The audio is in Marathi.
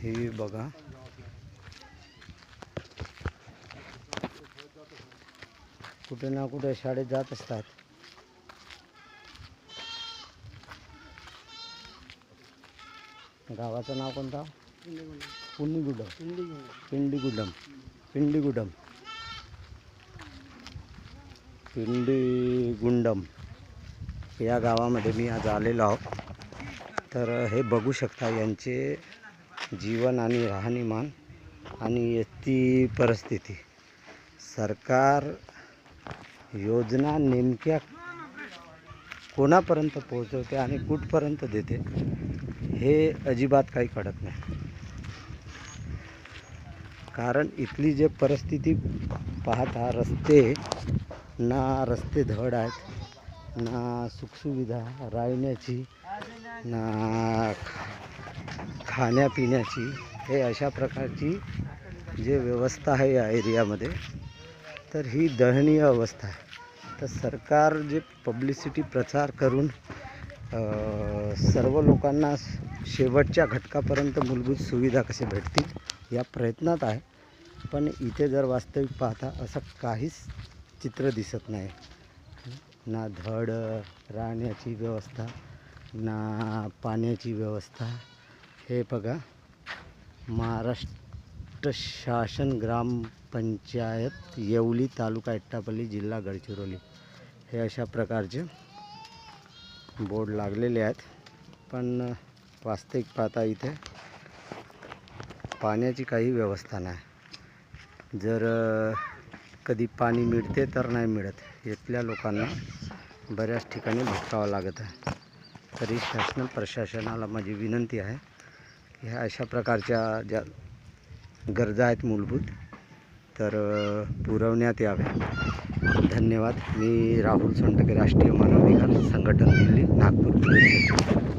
ही बघा, कुठे ना कुठे शाळेत जात असतात. गावाचं नाव कोणतं? पिंडीगुडम. पिंडीगुंडम या गावामध्ये मी आज आलेलो आहोत. तर हे बघू शकता यांचे जीवन आणि राहणीमान आणि येथील परिस्थिती. सरकार योजना नेमक्या कोणापर्यंत पोहोचवते आणि कुठपर्यंत देते हे अजिबात काही कळत नाही. कारण इथली जे परिस्थिती पाहता, रस्ते धड आहेत, ना सुखसुविधा राहण्याची, ना खाण्यापिण्याची, हे अशा प्रकारची जे व्यवस्था आहे या एरियामध्ये, तर ही दयनीय अवस्था आहे. तर सरकार जे पब्लिसिटी प्रचार करून सर्व लोकांना शेवटच्या घटकापर्यंत मूलभूत सुविधा कसे भेटतील या प्रयत्नात आहे. पण इथे जर वास्तविक पाहता असं काहीच चित्र दिसत नाही. ना धड राहण्याची व्यवस्था, ना पाण्याची व्यवस्था. हे बघा, महाराष्ट्र शासन ग्रामपंचायत येवली, तालुका एटापल्ली, जिल्हा गडचिरोली, हे अशा प्रकारचे बोर्ड लागलेले आहेत. पण वास्तविक पाहता इथे पाण्याची काही व्यवस्था नाही. जर कधी पाणी मिळते तर नाही मिळत. इथल्या लोकांना बऱ्याच ठिकाणी भटकावं लागत आहे. तरी शासन प्रशासनाला माझी विनंती आहे की ह्या अशा प्रकारच्या ज्या गरजा आहेत मूलभूत, तर पुरवण्यात यावे. धन्यवाद. मी राहुल सोनटके, राष्ट्रीय मानवाधिकार संघटन, दिल्ली, नागपूर.